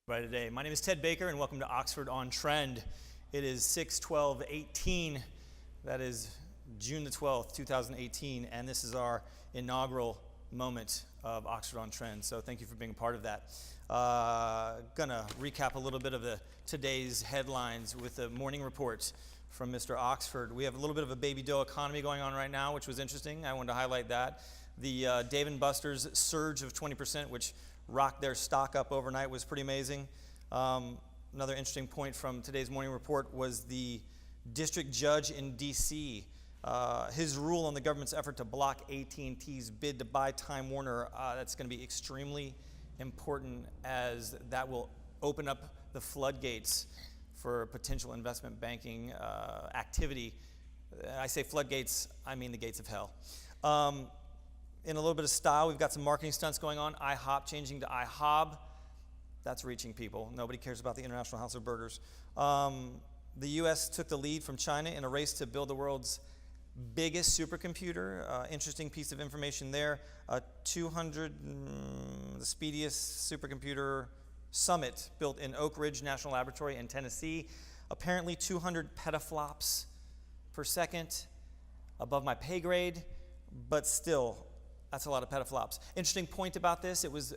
By today. My name is Ted Baker and welcome to Oxford on Trend. It is 6/12/18. That is June the 12th, 2018, and this is our inaugural moment of Oxford on Trend. So thank you for being a part of that. Gonna recap a little bit of today's headlines with the morning report from Mr. Oxford. We have a little bit of a baby dough economy going on right now, which was interesting. I wanted to highlight that. The Dave & Buster's surge of 20%, which rocked their stock up overnight, was pretty amazing. Another interesting point from today's morning report was the district judge in D.C. His rule on the government's effort to block AT&T's bid to buy Time Warner. That's going to be extremely important, as that will open up the floodgates for potential investment banking activity. I say floodgates, I mean the gates of hell. In a little bit of style, we've got some marketing stunts going on. IHOP changing to IHOB. That's reaching people. Nobody cares about the International House of Burgers. The U.S. took the lead from China in a race to build the world's biggest supercomputer. Interesting piece of information there. The speediest supercomputer summit built in Oak Ridge National Laboratory in Tennessee. Apparently 200 petaflops per second, above my pay grade, but still, that's a lot of petaflops. Interesting point about this, it was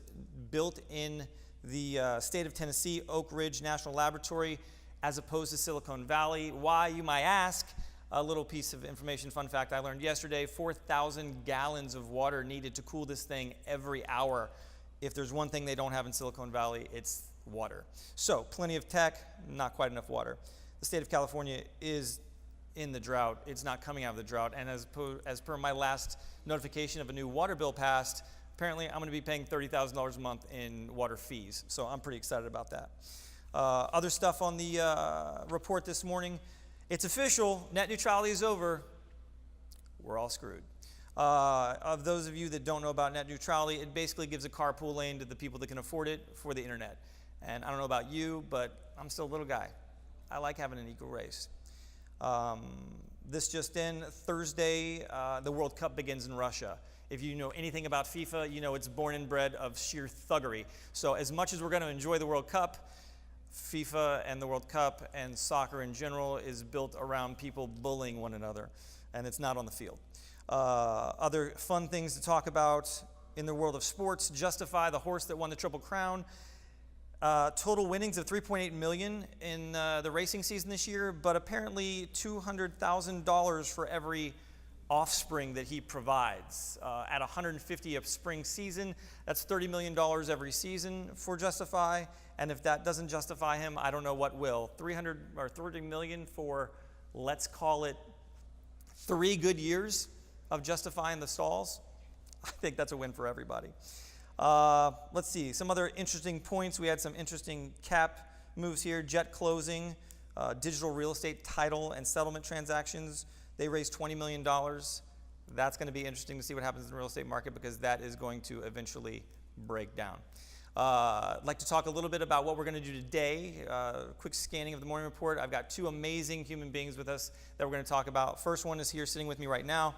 built in the state of Tennessee, Oak Ridge National Laboratory, as opposed to Silicon Valley. Why, you might ask? A little piece of information, fun fact I learned yesterday: 4,000 gallons of water needed to cool this thing every hour. If there's one thing they don't have in Silicon Valley, it's water. So, plenty of tech, not quite enough water. The state of California is in the drought. It's not coming out of the drought. And as per my last notification of a new water bill passed, apparently I'm going to be paying $30,000 a month in water fees. So I'm pretty excited about that. Other stuff on the report this morning. It's official. Net neutrality is over. We're all screwed. Of those of you that don't know about net neutrality, it basically gives a carpool lane to the people that can afford it for the internet. And I don't know about you, but I'm still a little guy. I like having an equal race. This just in, Thursday, the World Cup begins in Russia. If you know anything about FIFA, you know it's born and bred of sheer thuggery. So as much as we're going to enjoy the World Cup, FIFA and the World Cup and soccer in general is built around people bullying one another, and it's not on the field. Other fun things to talk about in the world of sports: Justify, the horse that won the Triple Crown. Total winnings of $3.8 million in the racing season this year, but apparently $200,000 for every offspring that he provides. At 150 a spring season, that's $30 million every season for Justify, and if that doesn't justify him, I don't know what will. $30 million for, let's call it, 3 good years of Justify in the stalls. I think that's a win for everybody. Let's see, some other interesting points. We had some interesting cap moves here. Jet closing, digital real estate title and settlement transactions. They raised $20 million. That's going to be interesting to see what happens in the real estate market, because that is going to eventually break down. I'd like to talk a little bit about what we're going to do today. Quick scanning of the morning report. I've got 2 amazing human beings with us that we're going to talk about. First one is here sitting with me right now.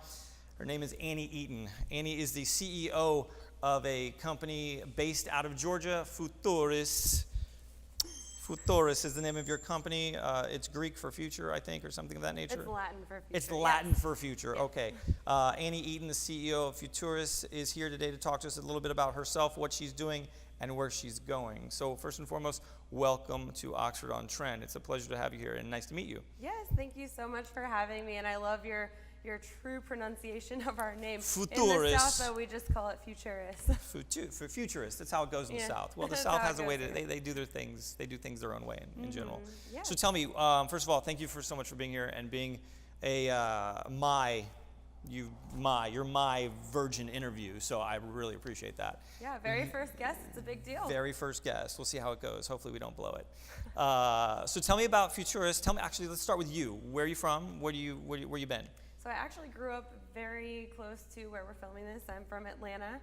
Her name is Annie Eaton. Annie is the CEO of a company based out of Georgia, Futuris. Futuris is the name of your company. It's Greek for future, I think, or something of that nature. It's Latin for future. It's Latin for future. Yes. Okay. Annie Eaton, the CEO of Futuris, is here today to talk to us a little bit about herself, what she's doing, and where she's going. So first and foremost, welcome to Oxford on Trend. It's a pleasure to have you here, and nice to meet you. Yes, thank you so much for having me, and I love your true pronunciation of our name. Futuris. In the South, though, we just call it Futurist. For Futurist, that's how it goes in the South. Well, the South has a way to, they do their things, they do things their own way in general. Yeah. So tell me, first of all, thank you so much for being here and being a you're my virgin interview, so I really appreciate that. Yeah, very first guest, it's a big deal. Very first guest. We'll see how it goes. Hopefully we don't blow it. So tell me about Futurist. Actually, let's start with you. Where are you from? Where you been? So I actually grew up very close to where we're filming this. I'm from Atlanta,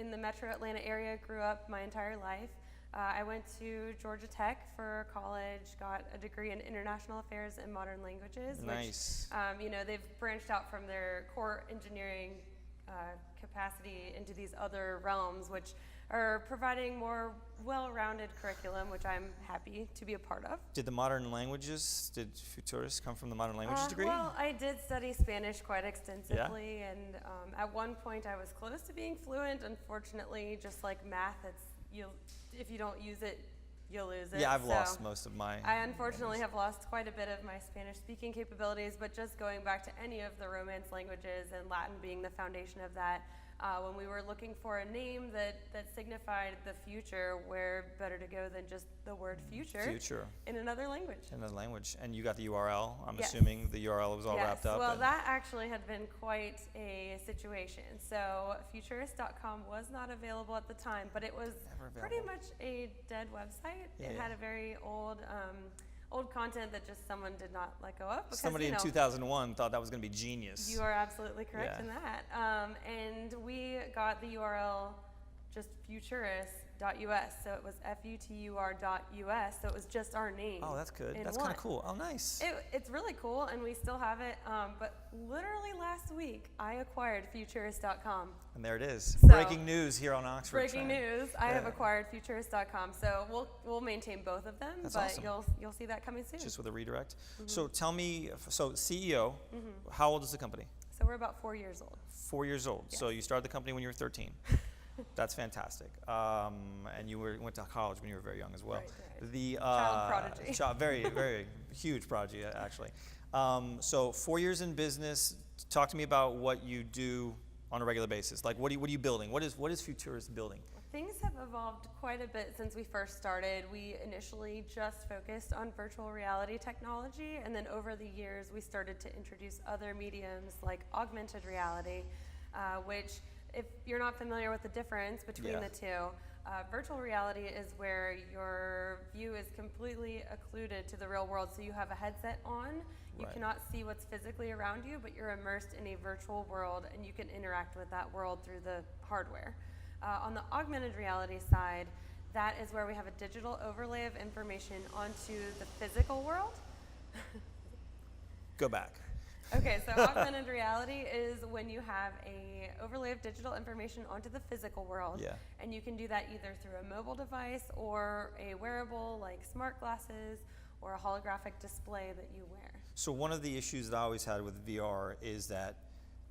in the metro Atlanta area, grew up my entire life. I went to Georgia Tech for college, got a degree in International Affairs and Modern Languages. Nice. Which, they've branched out from their core engineering capacity into these other realms, which are providing more well-rounded curriculum, which I'm happy to be a part of. Did Futurists come from the modern languages degree? Well, I did study Spanish quite extensively, and at one point I was close to being fluent. Unfortunately, just like math, if you don't use it, you'll lose it. Yeah, I've lost most of my. I unfortunately have lost quite a bit of my Spanish speaking capabilities, but just going back to any of the Romance languages and Latin being the foundation of that, when we were looking for a name that signified the future, where better to go than just the word future in another language. And you got the URL. I'm Yes. assuming the URL was all wrapped up. Well, that actually had been quite a situation. So futurist.com was not available at the time, but it was pretty much a dead website. It had a very old content that just someone did not let go of. Because, somebody in 2001 thought that was going to be genius. You are absolutely correct in that. And we got the URL just futurist.us. So it was futur.us. So it was just our name. Oh, that's good. That's kind of cool. Oh, nice. It's really cool, and we still have it. But literally last week, I acquired futurist.com. And there it is. So, breaking news here on Oxford. Breaking news. I have acquired futurist.com. So we'll maintain both of them. That's but awesome. You'll see that coming soon. Just with a redirect. So tell me, CEO, how old is the company? So we're about 4 years old. 4 years old. Yes. So you started the company when you were 13. That's fantastic. And you went to college when you were very young as well. Right. The Child prodigy. Very, very huge prodigy, actually. So 4 years in business. Talk to me about what you do on a regular basis. Like, what are you building? What is Futurist building? Things have evolved quite a bit since we first started. We initially just focused on virtual reality technology, and then over the years we started to introduce other mediums like augmented reality, which, if you're not familiar with the difference between the two, virtual reality is where your view is completely occluded to the real world. So you have a headset on, you cannot see what's physically around you, but you're immersed in a virtual world and you can interact with that world through the hardware. On the augmented reality side, that is where we have a digital overlay of information onto the physical world. Go back. Okay, so augmented reality is when you have a overlay of digital information onto the physical world, and you can do that either through a mobile device or a wearable like smart glasses or a holographic display that you wear. So one of the issues that I always had with VR is that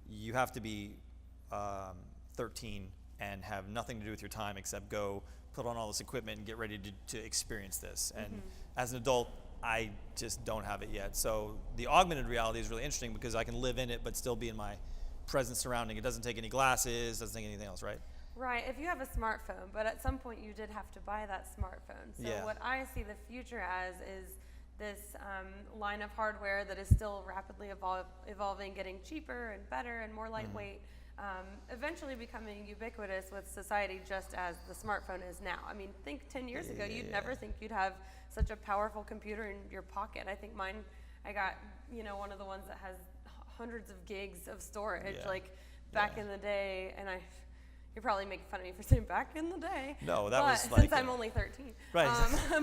you have to be 13 and have nothing to do with your time except go put on all this equipment and get ready to experience this. And as an adult, I just don't have it yet. So the augmented reality is really interesting because I can live in it but still be in my present surrounding. It doesn't take any glasses, doesn't take anything else, right? Right, if you have a smartphone, but at some point you did have to buy that smartphone. So what I see the future as is this line of hardware that is still rapidly evolving, getting cheaper and better and more lightweight, eventually becoming ubiquitous with society just as the smartphone is now. I mean, think 10 years ago, you'd never think you'd have such a powerful computer in your pocket. I think mine, I got, one of the ones that has hundreds of gigs of storage, like back in the day, and you're probably making fun of me for saying back in the day. No, that was like... Since I'm only 13. Right.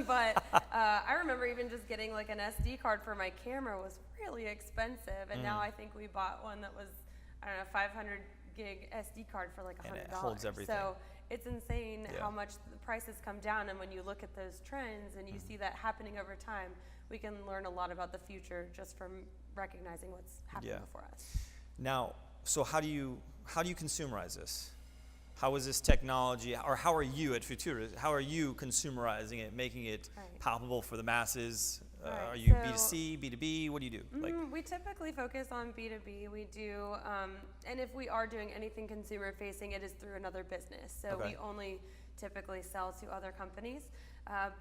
But I remember even just getting like an SD card for my camera was really expensive, and now I think we bought one that was, 500 gig SD card for like $100. And it holds everything. So it's insane how much the prices come down, and when you look at those trends and you see that happening over time, we can learn a lot about the future just from recognizing what's happening before us. Now, so how do you consumerize this? How is this technology, or how are you at Futurist, how are you consumerizing it, making it palpable for the masses? Are you B2C, B2B? What do you do? We typically focus on B2B. We do, and if we are doing anything consumer facing, it is through another business. So we only typically sell to other companies.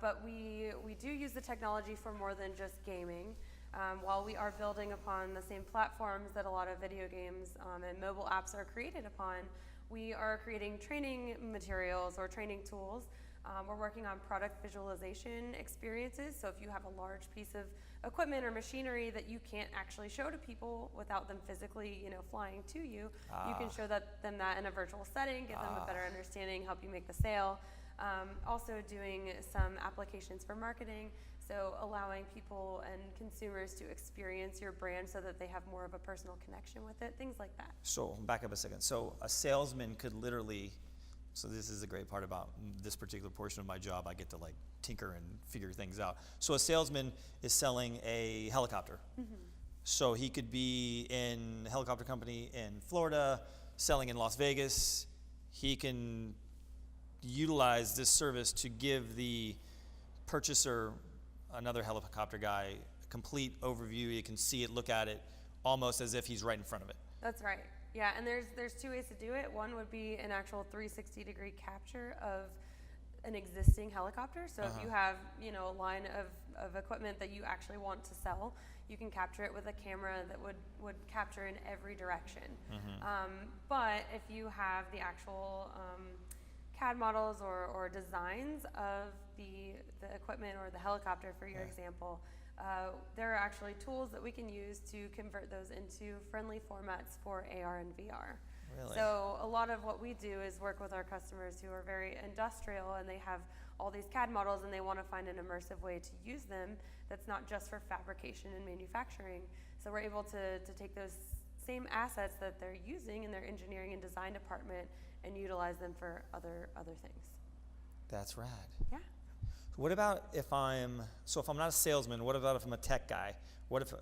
But we do use the technology for more than just gaming. While we are building upon the same platforms that a lot of video games and mobile apps are created upon, we are creating training materials or training tools. We're working on product visualization experiences. So if you have a large piece of equipment or machinery that you can't actually show to people without them physically, flying to you, you can show them that in a virtual setting, give them a better understanding, help you make the sale. Also doing some applications for marketing. So allowing people and consumers to experience your brand so that they have more of a personal connection with it, things like that. So back up a second. So a salesman could literally, so this is the great part about this particular portion of my job, I get to like tinker and figure things out. So a salesman is selling a helicopter. So he could be in a helicopter company in Florida, selling in Las Vegas. He can utilize this service to give the purchaser, another helicopter guy, a complete overview. You can see it, look at it, almost as if he's right in front of it. That's right. Yeah, and there's two ways to do it. One would be an actual 360-degree capture of an existing helicopter. So if you have, you know, a line of equipment that you actually want to sell, you can capture it with a camera that would capture in every direction. But if you have the actual CAD models or designs of the equipment or the helicopter, for your example, there are actually tools that we can use to convert those into friendly formats for AR and VR. Really? So a lot of what we do is work with our customers who are very industrial and they have all these CAD models and they want to find an immersive way to use them that's not just for fabrication and manufacturing. So we're able to take those same assets that they're using in their engineering and design department and utilize them for other things. That's rad. Yeah. What about if I'm not a salesman, what about if I'm a tech guy? What if,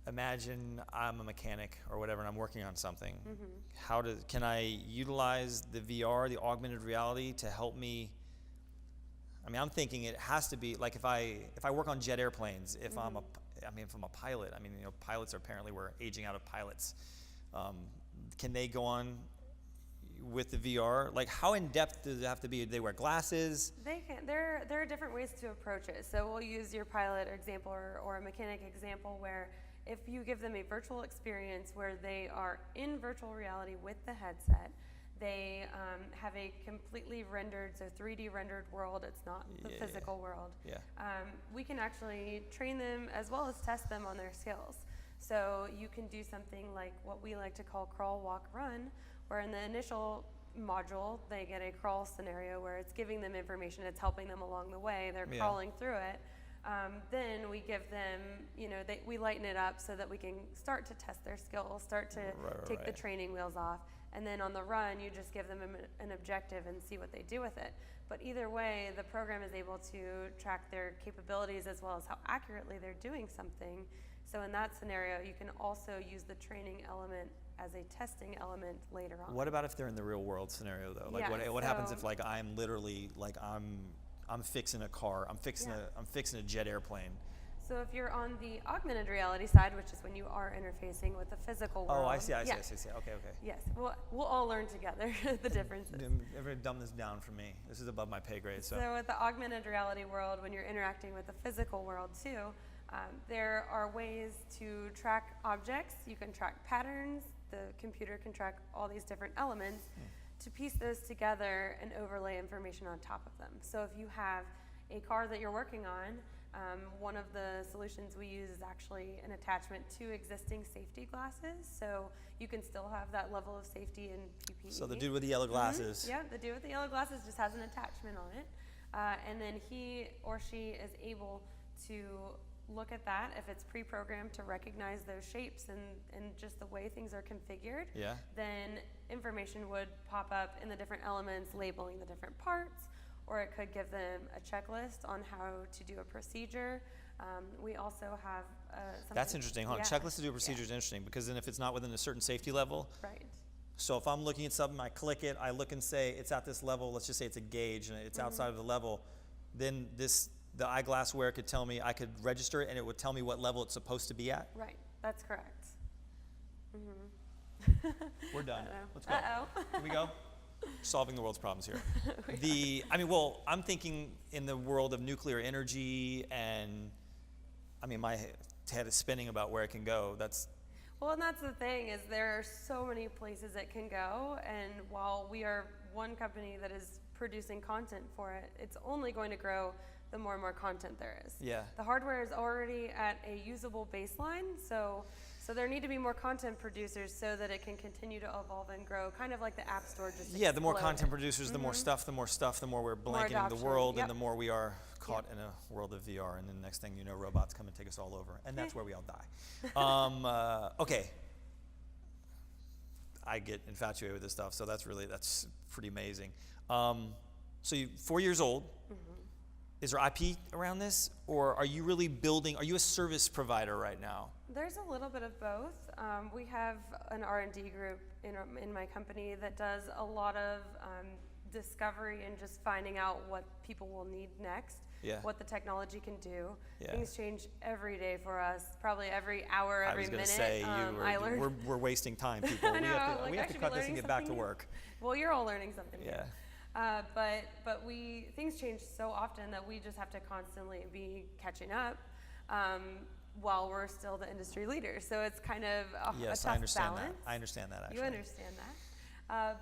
imagine I'm a mechanic or whatever and I'm working on something. Can I utilize the VR, the augmented reality, to help me? I mean, I'm thinking it has to be like if I work on jet airplanes, if I'm a pilot, I mean, you know, pilots are apparently, we're aging out of pilots. Can they go on with the VR? Like, how in depth does it have to be? Do they wear glasses? They can. There are different ways to approach it. So we'll use your pilot example or a mechanic example where if you give them a virtual experience where they are in virtual reality with the headset, they have a completely rendered, so 3D rendered world. It's not the physical world. Yeah. We can actually train them as well as test them on their skills. So you can do something like what we like to call crawl, walk, run, where in the initial module, they get a crawl scenario where it's giving them information, it's helping them along the way, they're crawling through it. Then we give them, you know, we lighten it up so that we can start to test their skills, start to take the training wheels off. And then on the run, you just give them an objective and see what they do with it. But either way, the program is able to track their capabilities as well as how accurately they're doing something. So in that scenario, you can also use the training element as a testing element later on. What about if they're in the real world scenario though? Like what happens if like I'm literally like I'm fixing a car, I'm fixing a jet airplane. So if you're on the augmented reality side, which is when you are interfacing with the physical world. Oh, I see. Okay. Yes, we'll all learn together the differences. Everybody dumb this down for me. This is above my pay grade. So with the augmented reality world, when you're interacting with the physical world too, there are ways to track objects. You can track patterns. The computer can track all these different elements to piece those together and overlay information on top of them. So if you have a car that you're working on, one of the solutions we use is actually an attachment to existing safety glasses. So you can still have that level of safety in PPE. So the dude with the yellow glasses. Yeah, the dude with the yellow glasses just has an attachment on it. And then he or she is able to look at that. If it's pre-programmed to recognize those shapes and just the way things are configured, then information would pop up in the different elements labeling the different parts, or it could give them a checklist on how to do a procedure. We also have something. That's interesting, huh? Checklist to do a procedure is interesting, because then if it's not within a certain safety level. Right. So if I'm looking at something, I click it, I look and say it's at this level, let's just say it's a gauge and it's outside of the level, then the eyeglass wearer could tell me, I could register it and it would tell me what level it's supposed to be at? Right, that's correct. We're done. Let's go. Uh-oh. Here we go. Solving the world's problems here. I'm thinking in the world of nuclear energy, and I mean, my head is spinning about where it can go. Well, and that's the thing, is there are so many places it can go, and while we are one company that is producing content for it, it's only going to grow the more and more content there is. Yeah. The hardware is already at a usable baseline, so So there need to be more content producers so that it can continue to evolve and grow, kind of like the App Store just Yeah, the more exploded. content producers, the more stuff, the more we're blanketing the adoption, world, yep. and the more we are caught in a world of VR, and then next thing you know, robots come and take us all over, and that's where we all die. Okay. I get infatuated with this stuff, so that's pretty amazing. So you're 4 years old. Is there IP around this, or are you really building? Are you a service provider right now? There's a little bit of both. We have an R&D group in my company that does a lot of discovery and just finding out what people will need next, what the technology can do. Things change every day for us, probably every hour, every minute. I was going to say, we're wasting time, people. I know, we have to cut this and get back to work. Well, you're all learning something new. Yeah. But things change so often that we just have to constantly be catching up while we're still the industry leader. So it's kind of a tough balance. I understand that, actually. You understand that.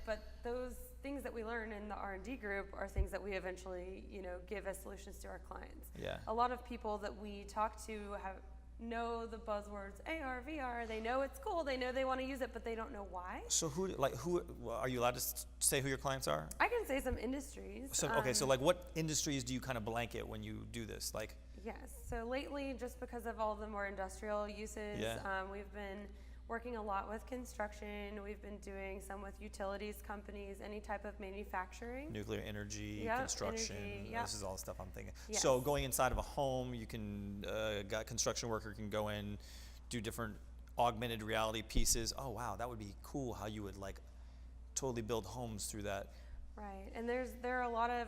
But those things that we learn in the R&D group are things that we eventually, give as solutions to our clients. Yeah. A lot of people that we talk to know the buzzwords AR, VR. They know it's cool. They know they want to use it, but they don't know why. So who are you allowed to say who your clients are? I can say some industries. So what industries do you kind of blanket when you do this? Yes. So lately, just because of all the more industrial uses, we've been working a lot with construction. We've been doing some with utilities companies, any type of manufacturing. Nuclear energy, construction. This is all the stuff I'm thinking. Yes. So going inside of a home, you can, a construction worker can go in, do different augmented reality pieces. Oh, wow, that would be cool how you would totally build homes through that. Right, and there are a lot of,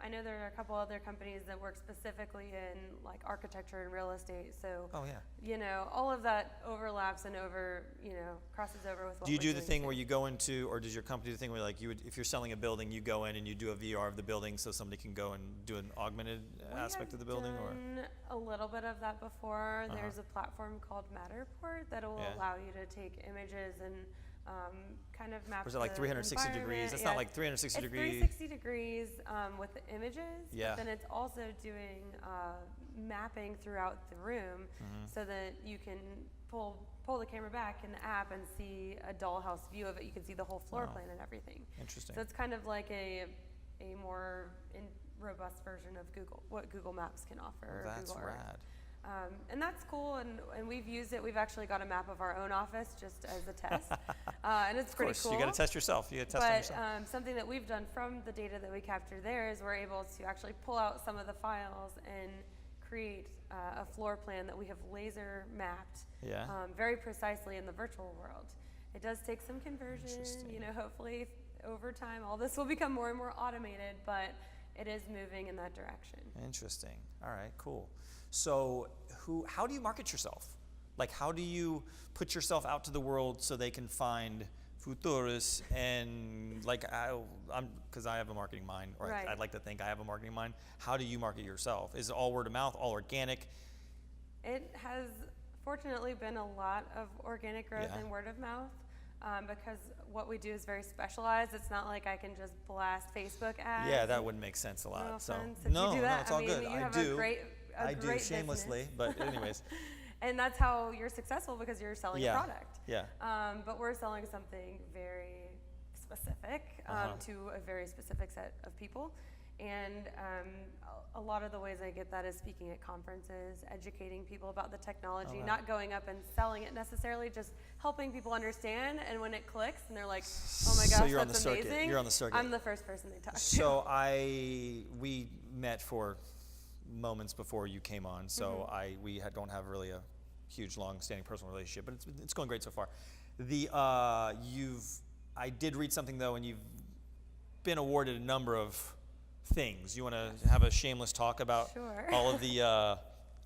I know there are a couple other companies that work specifically in architecture and real estate, so, all of that overlaps and crosses over with what Do you we're do the doing thing too. where you go into, or does your company do the thing where if you're selling a building, you go in and you do a VR of the building so somebody can go and do an augmented aspect of the building? We have done a little bit of that before. There's a platform called Matterport that will allow you to take images and kind of map. Or is it 360 degrees? That's not 360 degrees. It's 360 degrees with the images, but then it's also doing mapping throughout the room so that you can pull the camera back in the app and see a dollhouse view of it. You can see the whole floor plan and everything. Interesting. So it's kind of like a more robust version of what Google Maps can offer. Well, that's Google rad. Earth. And that's cool, and we've used it. We've actually got a map of our own office just as a test, and it's pretty cool. You got to test yourself. You got to test on yourself. Something that we've done from the data that we capture there is we're able to actually pull out some of the files and create a floor plan that we have laser mapped very precisely in the virtual world. It does take some conversion. Hopefully over time all this will become more and more automated, but it is moving in that direction. Interesting. All right, cool. So how do you market yourself? How do you put yourself out to the world so they can find futurists and because I have a marketing mind, or right. I'd like to think I have a marketing mind. How do you market yourself? Is it all word of mouth, all organic? It has fortunately been a lot of organic growth and word of mouth. Because what we do is very specialized. It's not like I can just blast Facebook ads. Yeah, that wouldn't make sense a lot. No so offense if you do that. It's all good. I do shamelessly, but anyways. And that's how you're successful, because you're selling a product. Yeah. But we're selling something very specific to a very specific set of people. And a lot of the ways I get that is speaking at conferences, educating people about the technology, not going up and selling it necessarily, just helping people understand. And when it clicks and they're like, oh my gosh, that's amazing. You're on the circuit. I'm the first person they talk to. So we met for moments before you came on. So we don't have really a huge, long-standing personal relationship, but it's going great so far. I did read something though, and you've been awarded a number of things. You want to have a shameless talk about all of the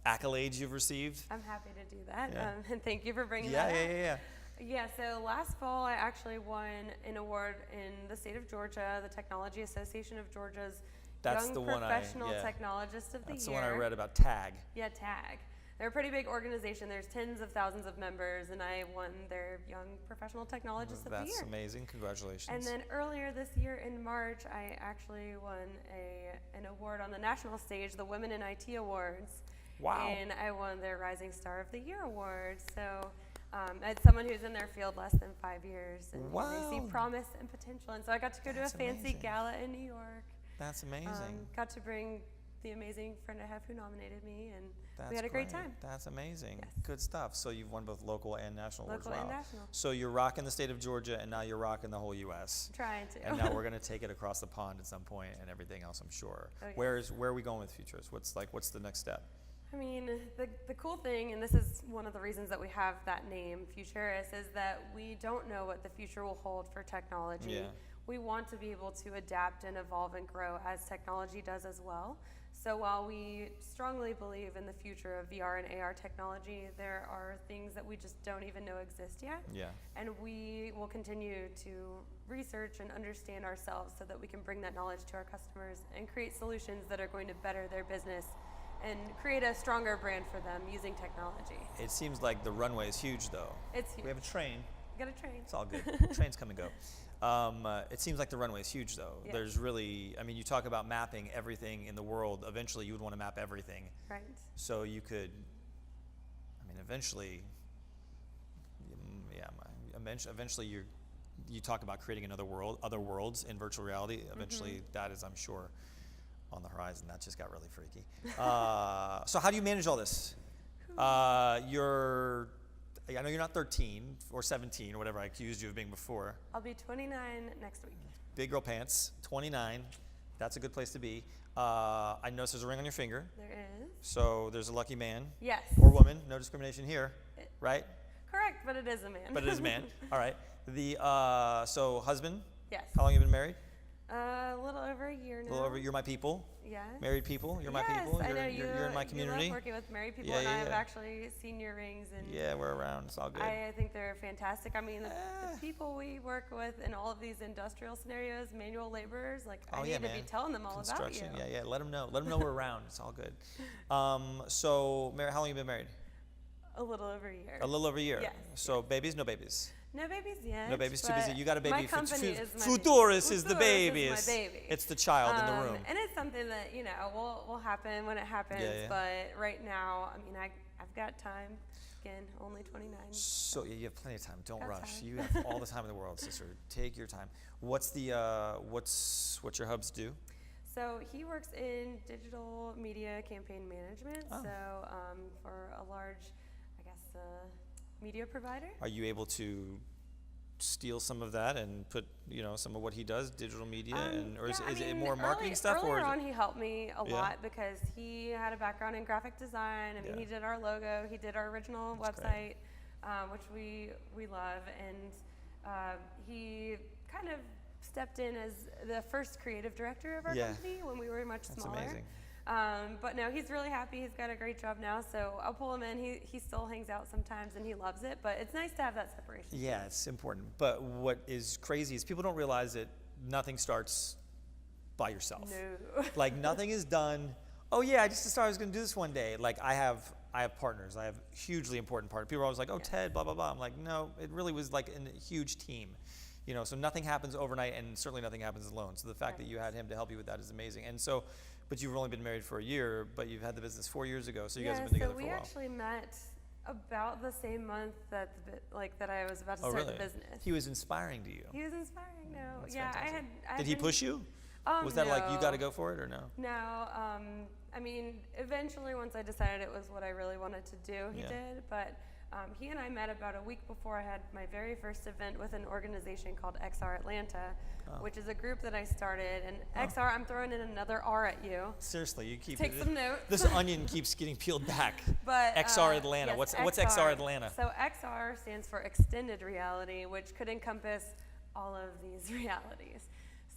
accolades you've received? I'm happy to do that, and thank you for bringing that up. Yeah, so last fall I actually won an award in the state of Georgia, the Technology Association of Georgia's Young Professional Technologist of the Year. That's the one I read about, TAG. Yeah, TAG. They're a pretty big organization. There's tens of thousands of members, and I won their Young Professional Technologist of the Year. That's amazing. Congratulations. And then earlier this year in March, I actually won an award on the national stage, the Women in IT Awards. Wow. And I won their Rising Star of the Year award. So as someone who's in their field less than 5 years, and they see promise and potential. And so I got to go to a fancy gala in New York. That's amazing. Got to bring the amazing friend I have who nominated me, and we had a great time. That's amazing. Yes. Good stuff. So you've won both local and national awards. Local and national. So you're rocking the state of Georgia, and now you're rocking the whole U.S. Trying to. And now we're going to take it across the pond at some point, and everything else, I'm sure. Oh, yes. Where are we going with Futures? What's the next step? I mean, the cool thing, and this is one of the reasons that we have that name, Futurist, is that we don't know what the future will hold for technology. Yeah. We want to be able to adapt and evolve and grow as technology does as well. So while we strongly believe in the future of VR and AR technology, there are things that we just don't even know exist yet. Yeah. And we will continue to research and understand ourselves so that we can bring that knowledge to our customers and create solutions that are going to better their business and create a stronger brand for them using technology. It seems like the runway is huge, though. It's huge. We have a train. We got a train. It's all good. Trains come and go. It seems like the runway is huge, though. Yeah. There's really, I mean, you talk about mapping everything in the world. Eventually, you would want to map everything. Right. So you could, I mean, eventually, eventually you talk about creating another world, other worlds in virtual reality. Eventually, that is, I'm sure, on the horizon. That just got really freaky. So how do you manage all this? I know you're not 13 or 17 or whatever I accused you of being before. I'll be 29 next week. Big girl pants, 29. That's a good place to be. I noticed there's a ring on your finger. There is. So there's a lucky man. Yes. Or woman. No discrimination here, right? Correct, but it is a man. But it is a man. All right. So husband? Yes. How long have you been married? A little over a year now. A little over. You're my people. Yes. Married people. You're my people. I know You're in my community. You love working with married people, Yeah, and yeah, I have yeah. actually seen your rings, and Yeah, we're around. It's all good. I think they're fantastic. I mean, the people we work with in all of these industrial scenarios, manual laborers, like I need to be telling them all about you. Construction. Yeah. Let them know. Let them know we're around. It's all good. So, Mary, how long have you been married? A little over a year. A little over a year. Yes. So babies, no babies. No babies yet. No babies, too busy. You got a baby. My company is my Futurist baby. is the baby. Is my baby. It's the child in the room. And it's something that, will happen when it happens. Yeah. But right now, I mean, I've got time. Again, only 29. So you have plenty of time. Don't Got rush. time. You have all the time in the world, sister. Take your time. What's your hubs do? So he works in digital media campaign management. Oh. So for a large, media provider. Are you able to steal some of that and put, some of what he does, digital media, is it more marketing stuff? Earlier on, he helped me a Yeah. lot because he had a background in graphic design. I mean, Yeah. he did our logo, he did our original That's website, which we love, and he kind of stepped in as the first creative director of our company when we were much smaller. That's amazing. But no, he's really happy. He's got a great job now, so I'll pull him in. He still hangs out sometimes, and he loves it, but it's nice to have that separation. Yeah, it's important. But what is crazy is people don't realize that nothing starts by yourself. No. Like nothing is done. Oh yeah, I just decided I was going to do this one day. Like I have partners. I have hugely important partners. People are always like, oh, Ted, blah, blah, blah. I'm like, no, it really was like a huge team. So nothing happens overnight, and certainly nothing happens alone. So the fact that you had him to help you with that is amazing. And so, but you've only been married for a year, but you've had the business 4 years ago, so you guys have been together for a while. We actually met about the same month that I was about to start the business. He was inspiring to you. He was inspiring. No, That's yeah, fantastic. I Did he push you? Was that like you got to go for it or no? No. I mean, eventually, once I decided it was what I really wanted to do, he did. But he and I met about a week before I had my very first event with an organization called XR Atlanta, which is a group that I started. And XR, I'm throwing in another R at you. Seriously, you keep take some notes. This onion keeps getting peeled back. But XR Atlanta. Yes, what's XR Atlanta? So XR stands for extended reality, which could encompass all of these realities.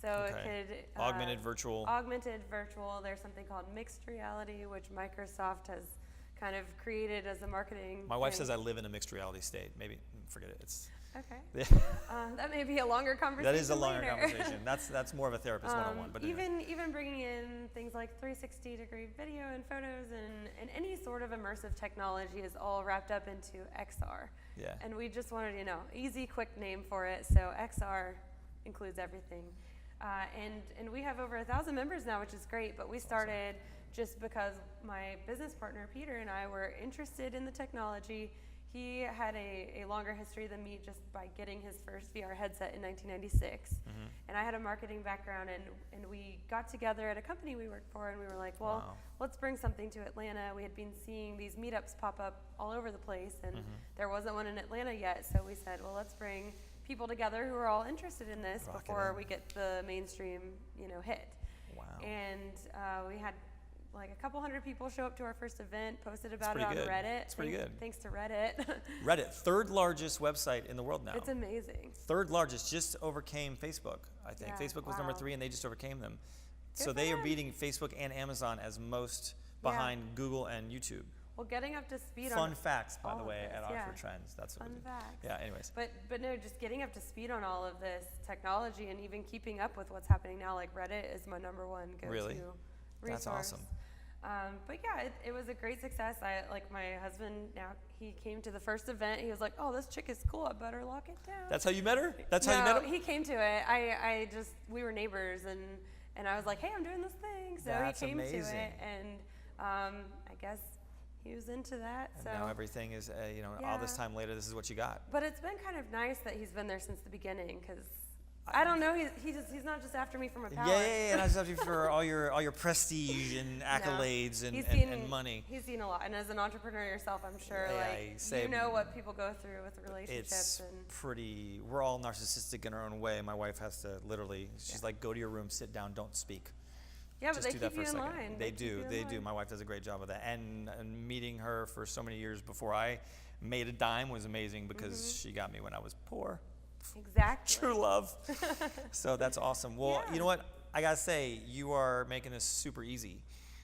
So it could augmented virtual. Augmented virtual. There's something called mixed reality, which Microsoft has kind of created as a marketing. My wife says I live in a mixed reality state. Maybe forget it. It's okay. That may be a longer conversation. That is a longer later. conversation. That's more of a therapist 101. But even bringing in things like 360-degree video and photos and any sort of immersive technology is all wrapped up into XR. Yeah. And we just wanted easy, quick name for it. So XR includes everything. And we have over 1,000 members now, which is great. But we started just because my business partner Peter and I were interested in the technology. He had a longer history than me just by getting his first VR headset in 1996. And I had a marketing background, and we got together at a company we worked for, and we were like, well, let's bring something to Atlanta. We had been seeing these meetups pop up all over the place, and there wasn't one in Atlanta yet. So we said, well, let's bring people together who are all interested in this before we get the mainstream, hit. Wow. And we had like a couple hundred people show up to our first event, posted about it on good. Reddit. It's pretty good. Thanks to Reddit. Reddit, third largest website in the world now. It's amazing. Third largest, just overcame Facebook, I think. Yeah, Facebook was number 3, and they just overcame them. Good So for they are them. beating Facebook and Amazon as most behind Google and YouTube. Well, getting up to speed on Fun facts, by all the of way, this, at yeah. Oxford Trends. That's what Fun we do. facts. Yeah, anyways. But no, just getting up to speed on all of this technology and even keeping up with what's happening now. Like Reddit is my number one go-to Really? resource. That's awesome. But yeah, it was a great success. My husband, now he came to the first event. He was like, oh, this chick is cool. I better lock it down. That's how you met her? That's no, how you met him? He came to it. We were neighbors, and I was like, hey, I'm doing this thing. So That's he came amazing. to it, and I guess he was into that. And so now everything is, all this time later, this is what you got. But it's been kind of nice that he's been there since the beginning, because I don't know, he's not just after me for my power. Yeah, and I just have you for all your prestige and accolades and money. He's seen a lot, and as an entrepreneur yourself, I'm sure Yeah, you know what people go through with relationships. We're all narcissistic in our own way. My wife has to literally, she's like, go to your room, sit down, don't speak. Yeah, Just but do they that keep for you a in second. line. They do. My wife does a great job of that. And meeting her for so many years before I made a dime was amazing, because she got me when I was poor. Exactly. True love. So that's awesome. Well, Yeah. you know what? I gotta say, you are making this super easy.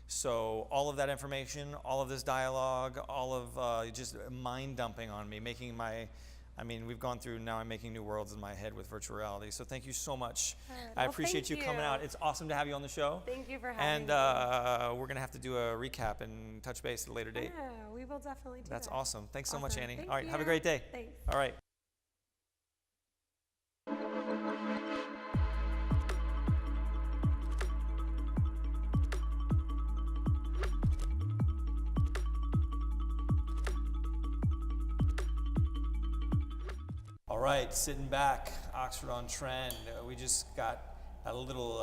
So all of that information, all of this dialogue, all of just mind dumping on me, we've gone through, now I'm making new worlds in my head with virtual reality. So thank you so much. I appreciate you coming out. It's awesome to have you on the show. Thank you for having me. And we're gonna have to do a recap and touch base at a later date. Yeah, we will definitely do That's that. awesome. Thanks so much, Awesome. Annie. Thank All right, have a you. great day. Thanks. All right. All right, sitting back, Oxford on Trend. We just got a little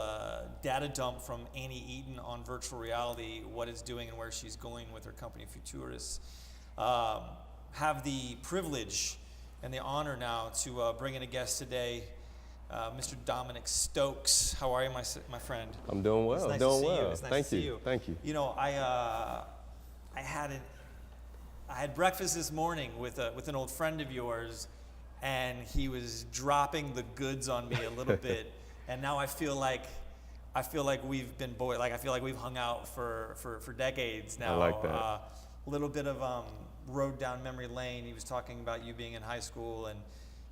data dump from Annie Eaton on virtual reality, what it's doing and where she's going with her company, Futuris. Have the privilege and the honor now to bring in a guest today, Mr. Dominic Stokes. How are you, my friend? I'm doing well. It's nice doing to see well. you. It's nice Thank to see you. you. Thank you. You know, I had breakfast this morning with an old friend of yours, and he was dropping the goods on me a little bit, and now I feel like we've been I feel like we've hung out for decades now. I like that. A little bit of road down memory lane. He was talking about you being in high school and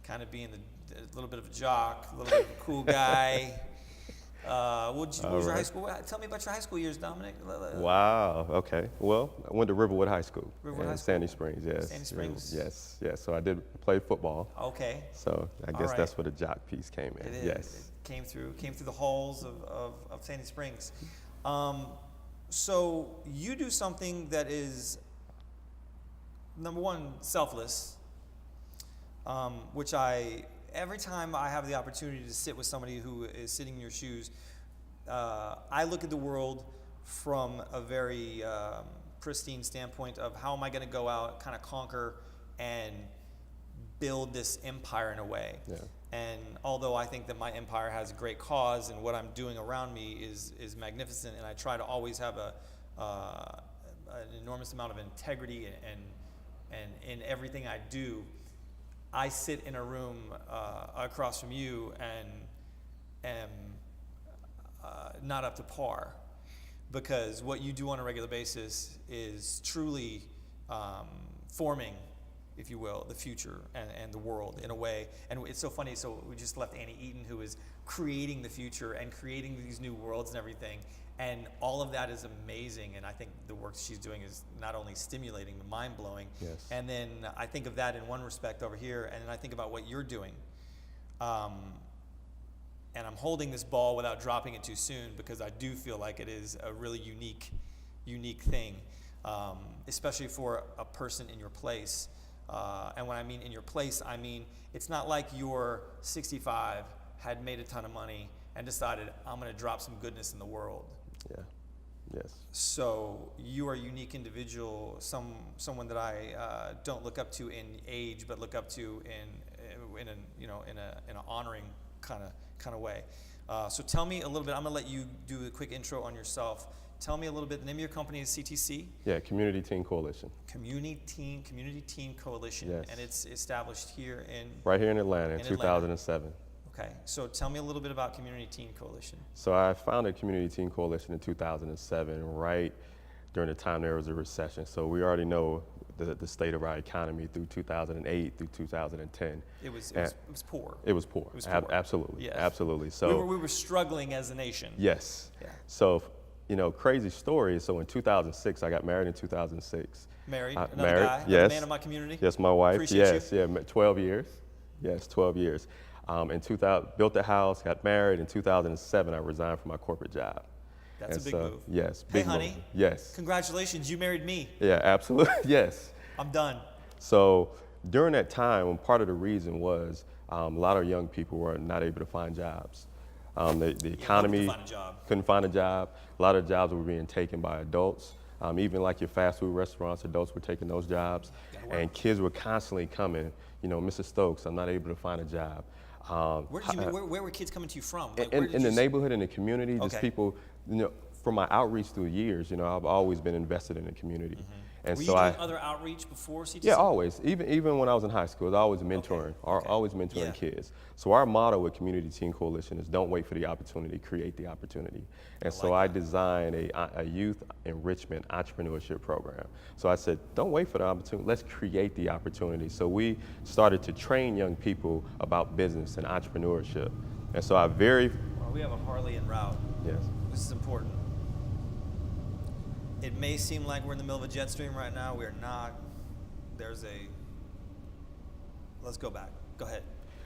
kind of being a little bit of a jock, a little bit of a cool guy. What was your high school? Tell me about your high school years, Dominic. Wow. Okay. Well, I went to Riverwood High School Riverwood in High School. Sandy Springs. Yes. Sandy Springs. Yes. So I did play football. Okay. So I All guess right. that's where the jock piece came in. It is. Yes. It came through the halls of Sandy Springs. So you do something that is, number one, selfless, which every time I have the opportunity to sit with somebody who is sitting in your shoes, I look at the world from a very pristine standpoint of how am I going to go out, kind of conquer and build this empire in a way. Yeah. And although I think that my empire has a great cause and what I'm doing around me is magnificent, and I try to always have an enormous amount of integrity and in everything I do, I sit in a room across from you and am not up to par, because what you do on a regular basis is truly forming, if you will, the future and the world in a way. And it's so funny, so we just left Annie Eaton, who is creating the future and creating these new worlds and everything. And all of that is amazing, and I think the work she's doing is not only stimulating but mind-blowing. Yes. And then I think of that in one respect over here, and then I think about what you're doing. and I'm holding this ball without dropping it too soon because I do feel like it is a really unique thing, especially for a person in your place. And when I mean in your place, I mean it's not like you're 65, had made a ton of money, and decided I'm going to drop some goodness in the world. Yeah. Yes. So you are a unique individual, someone that I don't look up to in age, but look up to in an honoring kind of way. So tell me a little bit. I'm gonna let you do a quick intro on yourself. Tell me a little bit. The name of your company is CTC. Yeah, Community Teen Coalition. Community Teen Coalition, Yes. And it's established here right here in Atlanta in in 2007. Okay, so tell me a little bit about Community Teen Coalition. So I founded Community Teen Coalition in 2007, right during the time there was a recession. So we already know the state of our economy through 2008 through 2010. It was poor. It was poor. It was poor. Absolutely. Yes. Absolutely. So we were struggling as a nation. yes. Yeah. So, crazy story. So in 2006, I got married in 2006. Married, another married, guy, yes. another man of my community. Yes, my wife. Appreciate you. 12 years. Yes, 12 years. In 2000, built a house, got married. In 2007, I resigned from my corporate job. That's And a big move. Yes, Hey, big honey. move. Yes. Congratulations, you married me. Yeah, absolutely. Yes. I'm done. So during that time, part of the reason was a lot of young people were not able to find jobs. The economy couldn't find a job. A lot of jobs were being taken by adults. Even like your fast food restaurants, adults were taking those jobs. And kids were constantly coming, Mrs. Stokes, I'm not able to find a job. Where were kids coming to you from? Like, in the neighborhood, in the community, just Okay. people, from my outreach through years, I've always been invested in the community. And were so you doing other outreach before CTC? Yeah, always. Even when I was in high school, I was always mentoring, always mentoring Yeah. kids. So our motto with Community Teen Coalition is don't wait for the opportunity, create the opportunity. And so I designed a youth enrichment entrepreneurship program. So I said, don't wait for the opportunity, let's create the opportunity. So we started to train young people about business and entrepreneurship. And so We have a Harley en route. yes. This is important. It may seem like we're in the middle of a jet stream right now. We're not. Let's go back. Go ahead.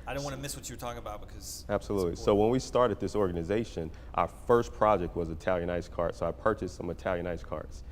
I didn't want to miss what you were talking about because. Absolutely. So when we started this organization, our first project was Italian ice carts. So I purchased some Italian ice carts.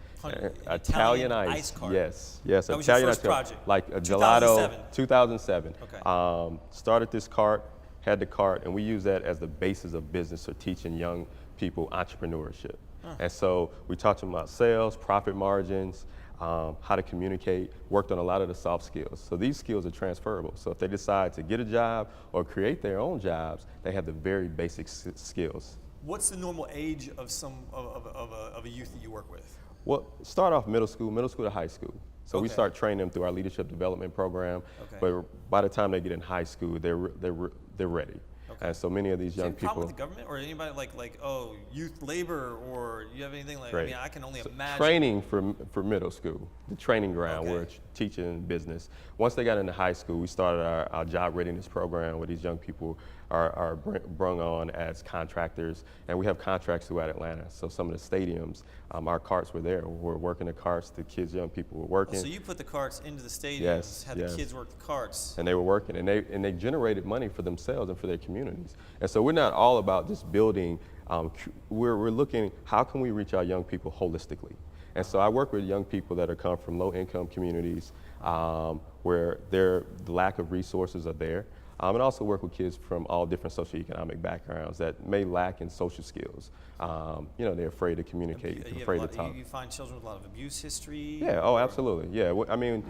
Italian ice cart? Yes. That was Italian your first ice cart. project? Like a 2007? gelato. 2007. Okay. Started this cart, had the cart, and we use that as the basis of business for teaching young people entrepreneurship. And so we taught them about sales, profit margins, how to communicate, worked on a lot of the soft skills. So these skills are transferable. So if they decide to get a job or create their own jobs, they have the very basic skills. What's the normal age of a youth that you work with? Well, start off middle school to high school. So we Okay. start training them through our leadership development program. Okay. But by the time they get in high school, they're ready. Okay. And so many of these Is there young any problem people. with the government or anybody like youth labor, or you have anything like? Right. I mean, I can only imagine. Training for middle school, the training ground Okay. where it's teaching business. Once they got into high school, we started our job readiness program where these young people are brung on as contractors, and we have contracts throughout Atlanta. So some of the stadiums, our carts were there. We're working the carts. The kids, young people were working. So you put the carts into the stadiums, Yes, had yes. the kids work the carts. And they were working, and they generated money for themselves and for their communities. And so we're not all about just building. We're looking, how can we reach our young people holistically? And so I work with young people that are come from low-income communities where the lack of resources are there, and also work with kids from all different socioeconomic backgrounds that may lack in social skills. They're afraid to communicate, afraid to talk. You find children with a lot of abuse history? Yeah, oh, absolutely. Yeah, I mean,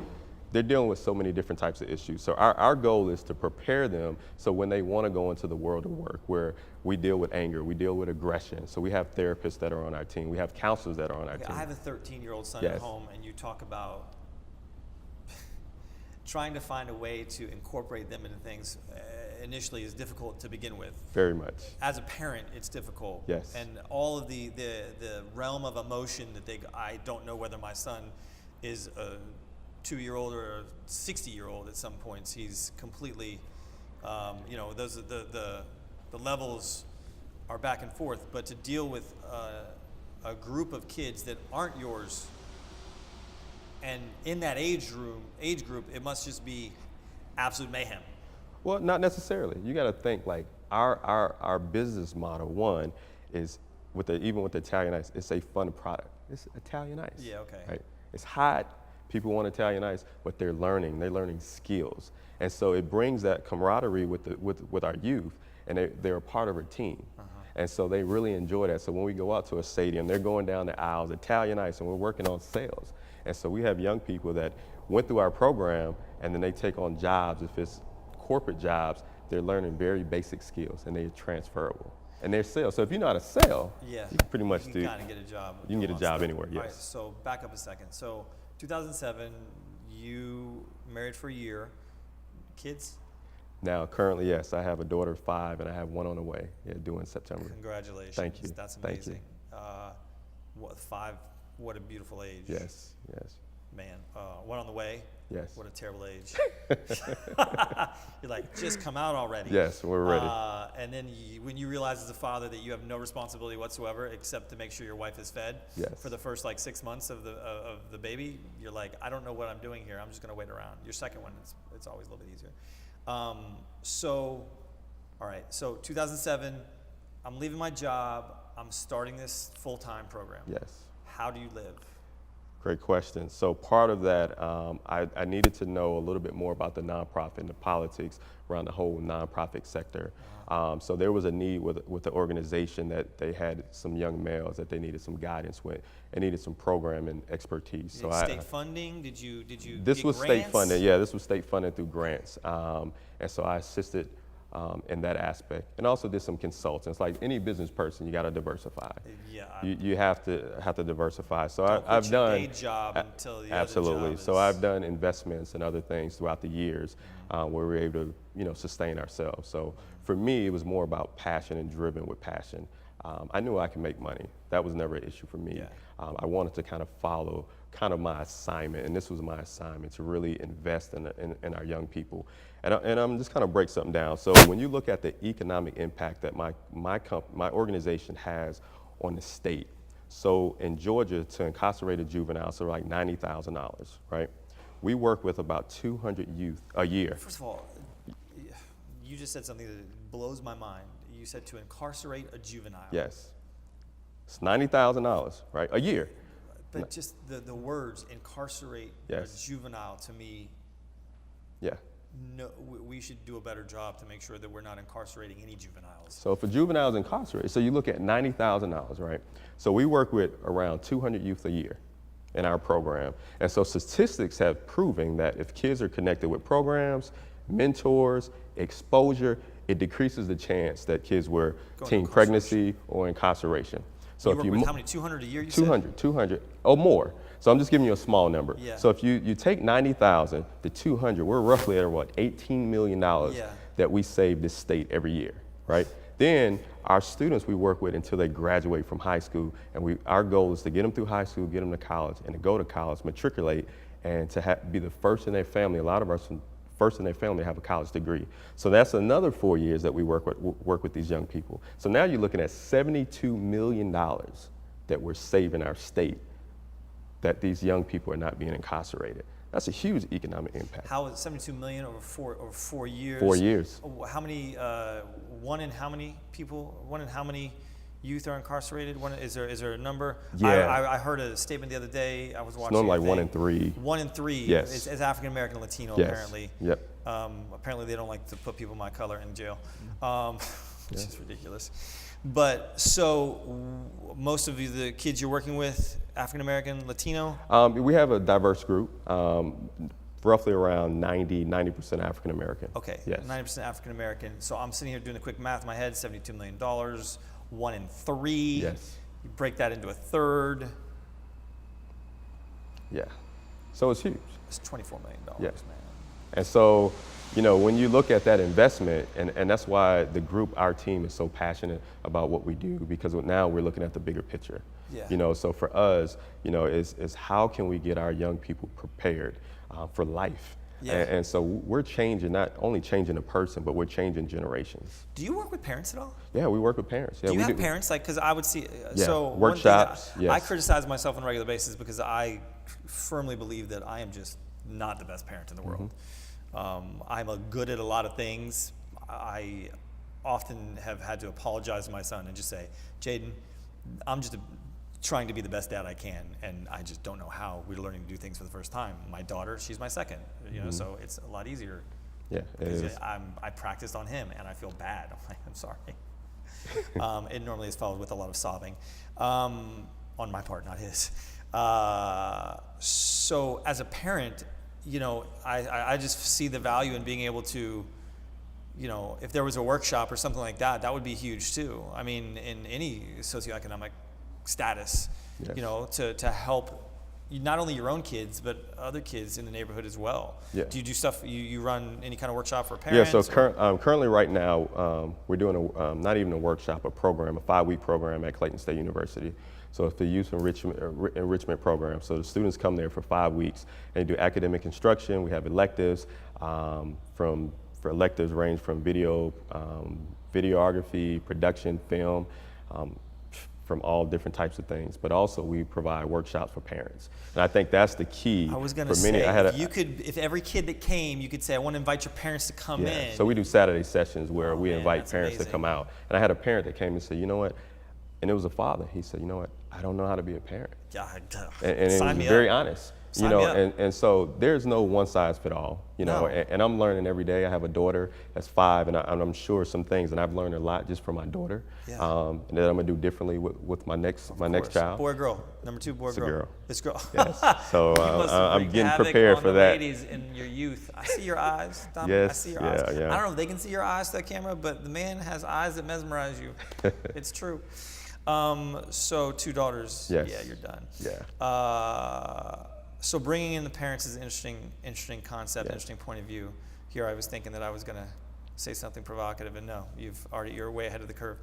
they're dealing with so many different types of issues. So our goal is to prepare them so when they want to go into the world of work, where we deal with anger, we deal with aggression. So we have therapists that are on our team. We have counselors that are on our team. I have a 13-year-old son Yes. at home, and you talk about trying to find a way to incorporate them into things initially is difficult to begin with. Very much. As a parent, it's difficult. Yes. And all of the realm of emotion that I don't know whether my son is a 2-year-old or a 60-year-old at some points. He's completely, those are the levels are back and forth. But to deal with a group of kids that aren't yours, and in that age group, it must just be absolute mayhem. Well, not necessarily. You got to think like our business model, one, is even with the Italian ice, it's a fun product. It's Italian ice. Yeah, okay. Right? It's hot. People want Italian ice, but they're learning skills. And so it brings that camaraderie with our youth, and they're a part of our team. And so they really enjoy that. So when we go out to a stadium, they're going down the aisles, Italian ice, and we're working on sales. And so we have young people that went through our program, and then they take on jobs. If it's corporate jobs, they're learning very basic skills, and they're transferable. And they're sales. So if you know how to sell, Yeah. you can pretty much you do. kind of get a job. You can get a job anywhere. All right, Yes. so back up a second. So 2007, you married for a year. Kids? Now, currently, yes, I have a daughter of 5, and I have one on the way. Yeah, due in September. Congratulations. Thank you. That's Thank you. amazing. 5, what a beautiful age. Yes. Yes. Man, one on the way. Yes. What a terrible age. You're like, just come out already. Yes, we're ready. And then when you realize as a father that you have no responsibility whatsoever except to make sure your wife is fed Yes. for the first 6 months of the baby, you're like, I don't know what I'm doing here. I'm just going to wait around. Your second one, it's always a little bit easier. All right, so 2007, I'm leaving my job. I'm starting this full-time program. Yes. How do you live? Great question. So part of that, I needed to know a little bit more about the nonprofit and the politics around the whole nonprofit sector. So there was a need with the organization that they had some young males that they needed some guidance with and needed some programming expertise. So State funding? Did you this get was grants? state funded. Yeah, this was state funded through grants. And so I assisted in that aspect, and also did some consultants. Like any business person, you got to diversify. Yeah. You have to diversify. So Don't I've quit your done day job until the absolutely. other job So is- I've done investments and other things throughout the years where we're able to sustain ourselves. So for me, it was more about passion and driven with passion. I knew I could make money. That was never an issue for me. Yeah. I wanted to kind of follow my assignment, and this was my assignment, to really invest in our young people. And I'm just kind of break something down. So when you look at the economic impact that my organization has on the state, so in Georgia, to incarcerate a juvenile, so like $90,000, right? We work with about 200 youth a year. First of all, you just said something that blows my mind. You said to incarcerate a juvenile. Yes. It's $90,000, right? A year. But just the words incarcerate Yes. a juvenile, to me, Yeah. no, we should do a better job to make sure that we're not incarcerating any juveniles. So if a juvenile is incarcerated, so you look at $90,000, right? So we work with around 200 youth a year in our program. And so statistics have proven that if kids are connected with programs, mentors, exposure, it decreases the chance that kids were Go into teen pregnancy or incarceration. So you work with how many? 200 a year? You 200 or more. So I'm just giving you a small number. Yeah. So if you take 90,000 to 200, we're roughly at what, $18 million Yeah. that we save this state every year, right? Then our students we work with until they graduate from high school, and our goal is to get them through high school, get them to college, and to go to college, matriculate, and to be the first in their family. A lot of us first in their family to have a college degree. So that's another 4 years that we work with these young people. So now you're looking at $72 million that we're saving our state, that these young people are not being incarcerated. That's a huge economic impact. How is 72 million over 4 years? 4 years. How many? One in how many people? One in how many youth are incarcerated? Is there a number? Yeah. I heard a statement the other day. I was watching. It's normally a like 1 in thing. 3. 1 in 3 Yes. is African American Latino, Yes. apparently. Yep. Apparently they don't like to put people my color in jail, which is ridiculous. But so most of the kids you're working with, African American, Latino? We have a diverse group, roughly around 90% African American. Okay, Yes. 90% African American. So I'm sitting here doing the quick math in my head, $72 million, 1 in 3. Yes. You break that into a third, Yeah. So it's huge. it's $24 million, Yeah. man. And so, when you look at that investment, and that's why our team is so passionate about what we do, because now we're looking at the bigger picture. Yeah. So for us, is how can we get our young people prepared for life? Yeah. And so we're not only changing a person, but we're changing generations. Do you work with parents at all? Yeah, we work with parents. Yeah, Do you we have parents? Because I would see, Yeah, so workshops, one thing I yes. criticize myself on a regular basis because I firmly believe that I am just not the best parent in the world. Mm-hmm. I'm good at a lot of things. I often have had to apologize to my son and just say, Jaden, I'm just trying to be the best dad I can, and I just don't know how. We're learning to do things for the first time. My daughter, she's my second, so it's a lot easier. Yeah, it is. I practiced on him, and I feel bad. I'm like, I'm sorry. It normally is followed with a lot of sobbing on my part, not his. So as a parent, I just see the value in being able to, if there was a workshop or something like that, that would be huge too. I mean, in any socioeconomic status, Yes. To help not only your own kids, but other kids in the neighborhood as well. Yeah. Do you do stuff, you run any kind of workshop for Yeah, parents? so currently right now, we're doing not even a workshop, a program, a 5-week program at Clayton State University. So it's the youth enrichment program. So the students come there for 5 weeks and they do academic instruction. We have electives for electives range from videography, production, film, from all different types of things. But also we provide workshops for parents. And I think that's the key. I was going to say, if every kid that came, you could say, I want to invite your parents to come in. So we do Saturday sessions where we invite that's parents to amazing. come out. And I had a parent that came and said, you know what? And it was a father. He said, you know what? I don't know how to be a parent. Yeah, And it sign was me very up. honest. Sign me up. And so there's no one size fit all, No. and I'm learning every day. I have a daughter that's 5, and I'm sure some things, and I've learned a lot just from my daughter, Yeah. and that I'm gonna do differently with my next child. Boy or girl? Number 2, boy or It's a girl? girl. It's girl. Yes. So You must have I'm wreaked getting havoc prepared on for the that. ladies in your youth. I see your eyes, Tom. I Yes, see your yeah, eyes. yeah. I don't know if they can see your eyes to that camera, but the man has eyes that mesmerize you. It's true. So 2 daughters. Yes. Yeah, you're done. Yeah. So bringing in the parents is an interesting concept, Yeah. interesting point of view. Here I was thinking that I was going to say something provocative, and no, you're way ahead of the curve.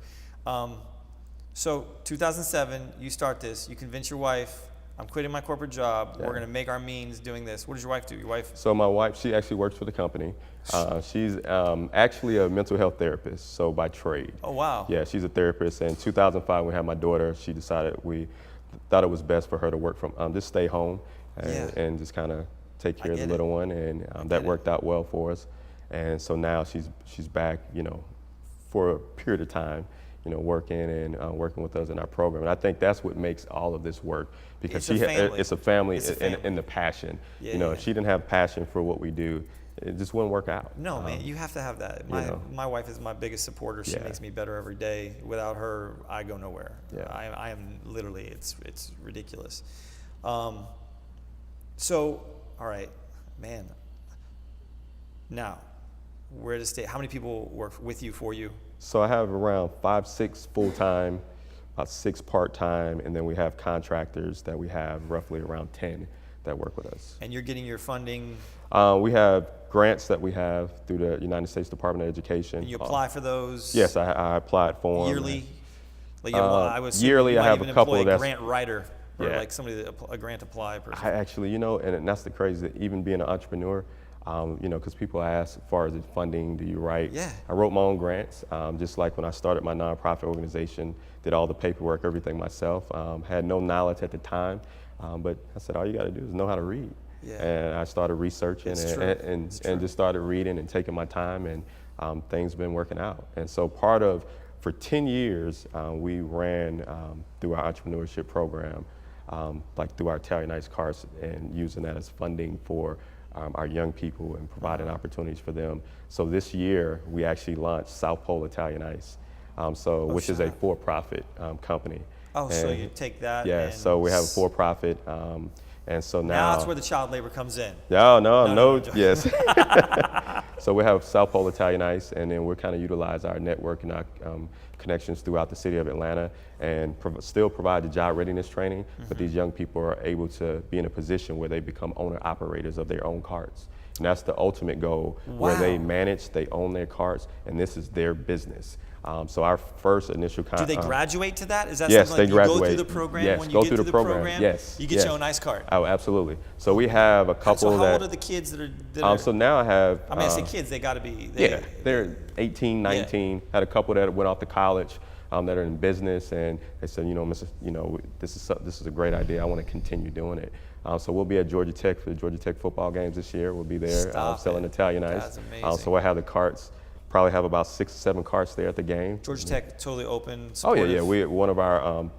So 2007, you start this. You convince your wife, I'm quitting my corporate job. Yeah. We're going to make our means doing this. What does your wife do? Your wife? So my wife, she actually works for the company. She's actually a mental health therapist, so by trade. Oh, wow. Yeah, she's a therapist. In 2005, when we had my daughter, she decided we thought it was best for her to work from, just stay home and just kind of take care of the little one, and that worked out well for us. And so now she's back, for a period of time, working and working with us in our program. And I think that's what makes all of this work, because it's a family in the passion. Yeah, If she didn't have passion for what we do, it just wouldn't work out. No, man, you have to have that. My wife is my biggest supporter. She makes me better every day. Without her, I go nowhere. Yeah. I am literally, it's ridiculous. So, all right, man. Now, where to stay? How many people work with you, for you? So I have around 5-6 full-time, about 6 part-time, and then we have contractors that we have roughly around 10 that work with us. And you're getting your funding? We have grants that we have through the United States Department of Education. And you apply for those? Yes, I applied for them. Yearly? Like I would assume yearly, you I might have even a couple employ a that's- grant writer, or Yeah. like somebody that a grant apply person. I actually, and that's the crazy, that even being an entrepreneur, because people ask, as far as the funding, do you write? Yeah. I wrote my own grants, just like when I started my nonprofit organization, did all the paperwork, everything myself. Had no knowledge at the time, but I said, all you got to do is know how to read. Yeah. And I started researching It's true. and just started reading and taking my time, and things have been working out. And so for 10 years, we ran through our entrepreneurship program, like through our Italian Ice carts, and using that as funding for our young people and providing opportunities for them. So this year, we actually launched South Pole Italian Ice, which is a for-profit company. Oh, so And you take that. yeah, and so we have a for-profit, and so now that's where the child labor comes in. No, yes. So we have South Pole Italian Ice, and then we kind of utilize our network and our connections throughout the city of Atlanta, and still provide the job readiness training, but these young people are able to be in a position where they become owner-operators of their own carts. And that's the ultimate goal, where they manage, they own their carts, and this is their business. So our first initial Do they graduate to that? Is that yes, something like they you graduate. go through the program? Yes, when you go get through through the program. Yes, you get yes. your own ice cart. Oh, absolutely. So we have a couple So how that. old are the kids that are? So now I have. I mean, I say kids. They got to be. They're 18, 19. Had a couple that went off to college that are in business, and they said, this is a great idea. I want to continue doing it. So we'll be at Georgia Tech for the Georgia Tech football games this year. We'll be there selling Italian Ice. That's amazing. So I have the carts probably have about 6 or 7 carts there at the game. Georgia Tech totally open, Oh supportive. yeah, yeah. One of our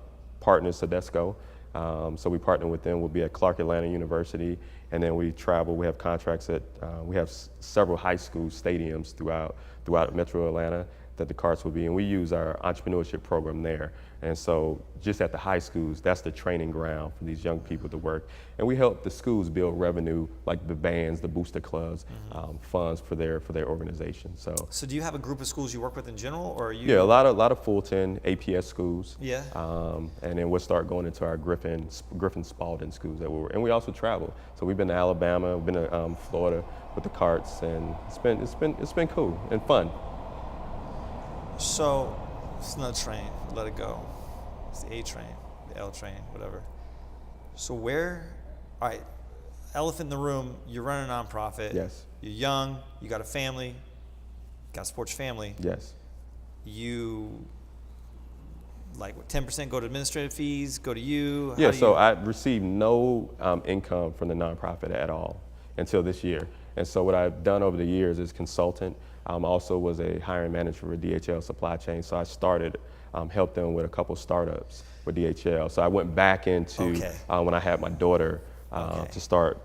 partners, Tedesco. So we partner with them. We'll be at Clark Atlanta University, and then we travel. We have contracts at we have several high school stadiums throughout Metro Atlanta that the carts will be, and we use our entrepreneurship program there. And so just at the high schools, that's the training ground for these young people to work. And we help the schools build revenue, like the bands, the booster clubs, funds for their organization. So do you have a group of schools you work with in general, or are you? Yeah, a lot of Fulton, APS schools. Yeah. And then we'll start going into our Griffin Spalding schools that and we also travel. So we've been to Alabama, we've been to Florida with the carts, and it's been cool and fun. So it's not a train, let it go. It's the A train, the L train, whatever. So all right, elephant in the room, you're running a nonprofit. Yes. You're young, you got a family, got to support your family. Yes. You, like, what, 10% go to administrative fees, go to you? Yeah, so I received no income from the nonprofit at all until this year. And so what I've done over the years is consultant. Also was a hiring manager for DHL Supply Chain. So I started, helped them with a couple startups with DHL. So I went back into when I had my daughter to start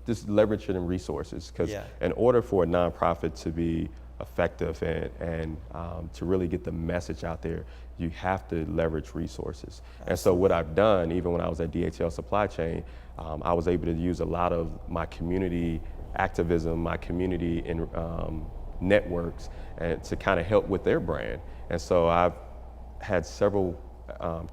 just leveraging resources. Because in order for a nonprofit to be effective and to really get the message out there, you have to leverage resources. And so what I've done, even when I was at DHL Supply Chain, I was able to use a lot of my community activism, my community in networks, and to kind of help with their brand. And so I've had several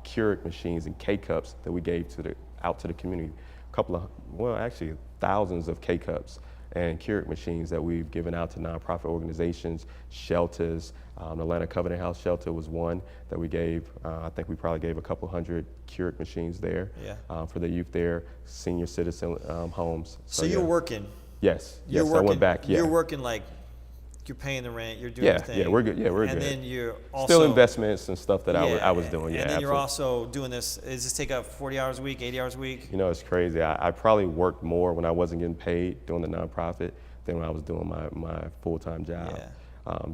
Keurig machines and K-Cups that we gave out to the community. Actually thousands of K-Cups and Keurig machines that we've given out to nonprofit organizations, shelters. The Atlanta Covenant House Shelter was one that we gave. I think we probably gave a couple hundred Keurig machines there for the youth there, senior citizen homes. So you're working. Yes, I went back. Yeah. You're working, like, you're paying the rent, you're doing the thing. Yeah, we're good. Yeah, we're good. And then you're also still investments and stuff that I was doing. And then you're also doing this. Does this take up 40 hours a week, 80 hours a week? You know, it's crazy. I probably worked more when I wasn't getting paid doing the nonprofit than when I was doing my full-time job. Yeah.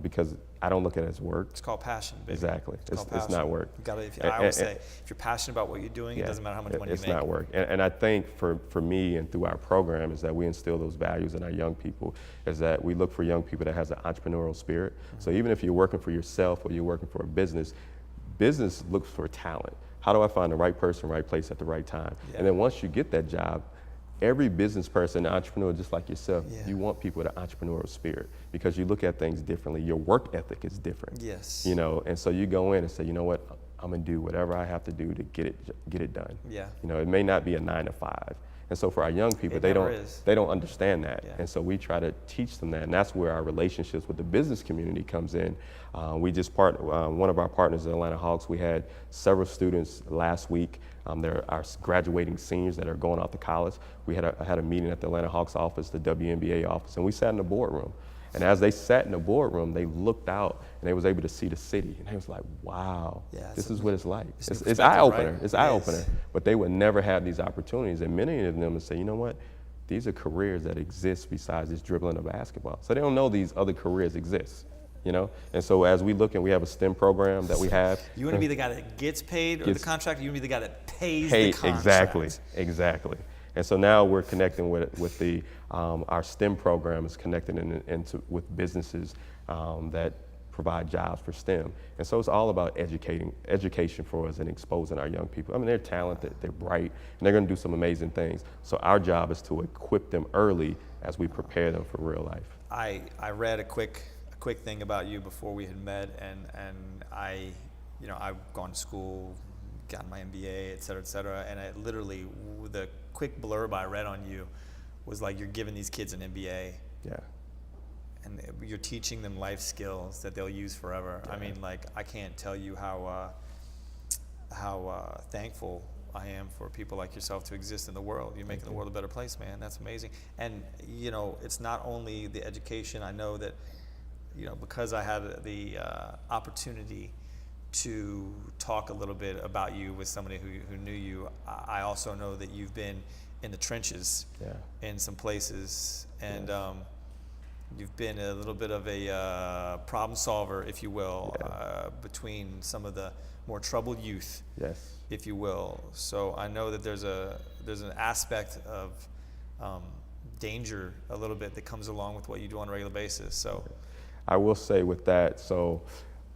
Because I don't look at it as work. It's called passion, baby. Exactly. It's not work. You gotta, I always say, if you're passionate about what you're doing, it doesn't matter how much money you make. It's not work. And I think for me and through our program is that we instill those values in our young people, is that we look for young people that has an entrepreneurial spirit. So even if you're working for yourself or you're working for a business looks for talent. How do I find the right person, right place at the right time? Yeah. And then once you get that job, every business person, entrepreneur, just like yourself, you want people with an entrepreneurial spirit because you look at things differently. Your work ethic is different. Yes. You know, and so you go in and say, you know what, I'm gonna do whatever I have to do to get it done. Yeah. You know, it may not be a 9 to 5. And so for our young people, they don't understand that. Yeah. And so we try to teach them that. And that's where our relationships with the business community comes in. We just one of our partners at Atlanta Hawks, we had several students last week. They're our graduating seniors that are going off to college. We had a meeting at the Atlanta Hawks office, the WNBA office, and we sat in the boardroom. And as they sat in the boardroom, they looked out and they was able to see the city. And they was like, wow, this is what it's like. It's eye-opener. Right? It's eye-opener. But they would never have these opportunities. And many of them would say, you know what? These are careers that exist besides just dribbling a basketball. So they don't know these other careers exist. You know, and so as we look and we have a STEM program that we have. You want to be the guy that gets paid or the contract? You want to be the guy that pays the contract? Exactly. And so now we're connecting with the our STEM program is connecting with businesses that provide jobs for STEM. And so it's all about education for us and exposing our young people. I mean, they're talented, they're bright, and they're going to do some amazing things. So our job is to equip them early as we prepare them for real life. I read a quick thing about you before we had met, and I've gone to school, gotten my MBA, et cetera, and I literally, the quick blurb I read on you was like, you're giving these kids an MBA. Yeah. And you're teaching them life skills that they'll use forever. Yeah. I mean, like, I can't tell you how thankful I am for people like yourself to exist in the world. You're making the world a better place, man. That's amazing. And, you know, it's not only the education. I know that, you know, because I had the opportunity to talk a little bit about you with somebody who knew you, I also know that you've been in the trenches in some places. And You've been a little bit of a problem solver, if you will, between some of the more troubled youth, Yes. if you will. So I know that there's an aspect of danger a little bit that comes along with what you do on a regular basis. So I will say with that, so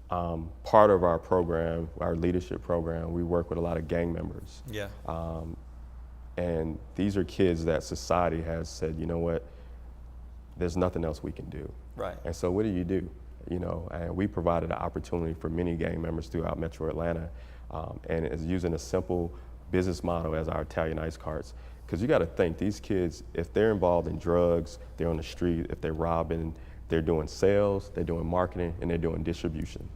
part of our program, our leadership program, we work with a lot of gang members. yeah, And these are kids that society has said, you know what, there's nothing else we can do. right, And so what do? You know, and we provided an opportunity for many gang members throughout Metro Atlanta, and it's using a simple business model as our Italian ice carts. Because you got to think, these kids, if they're involved in drugs, they're on the street, if they're robbing, they're doing sales, they're doing marketing, and they're doing distribution.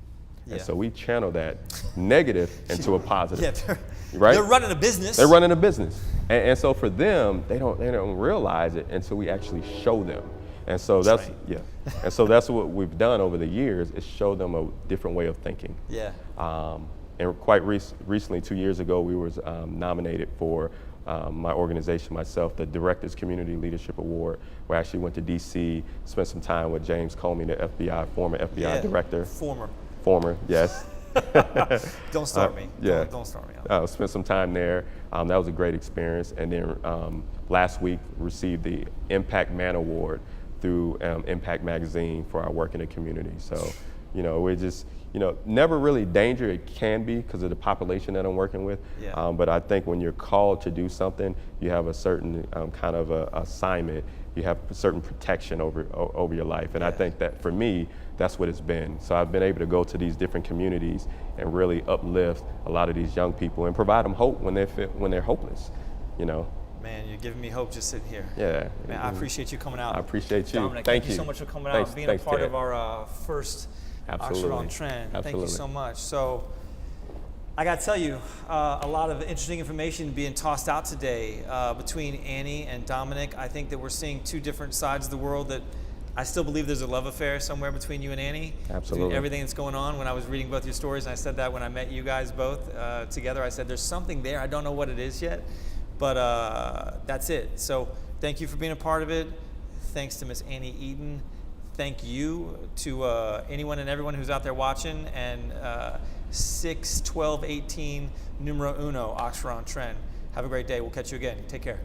yeah. And so we channel that negative into a positive. Yeah, right? they're running a business. They're running a business. And so for them, they don't realize it until we actually show them. And so that's right. And so that's what we've done over the years, is show them a different way of thinking. Yeah, And quite recently, 2 years ago, we was nominated for my organization, myself, the Directors Community Leadership Award. We actually went to DC, spent some time with James Comey, the FBI, former FBI director. Former, yes. Don't start me. Yeah. Don't start me. Spent some time there. That was a great experience. And then last week, received the Impact Man Award through Impact Magazine for our work in the community. So, you know, we're just, you know, never really danger. It can be because of the population that I'm working with. Yeah. But I think when you're called to do something, you have a certain kind of a assignment. You have a certain protection over your life. And I think that for me, that's what it's been. So I've been able to go to these different communities and really uplift a lot of these young people and provide them hope when they're hopeless, you know. Man, you're giving me hope just sitting here. Yeah. Man, I appreciate you coming out. I appreciate you. Dominic, Thank you you so much for coming Thanks, out and being thanks, a part Ted. of our first Absolutely. Oxford on Trend. Thank you Absolutely. so much. So I got to tell you, a lot of interesting information being tossed out today between Annie and Dominic. I think that we're seeing two different sides of the world that I still believe there's a love affair somewhere between you and Annie. Absolutely. Between everything that's going on. When I was reading both your stories, and I said that when I met you guys both together, I said there's something there. I don't know what it is yet, but that's it. So thank you for being a part of it. Thanks to Miss Annie Eden. Thank you to anyone and everyone who's out there watching. And 6/12/18 numero uno Oxford on Trend. Have a great day. We'll catch you again. Take care.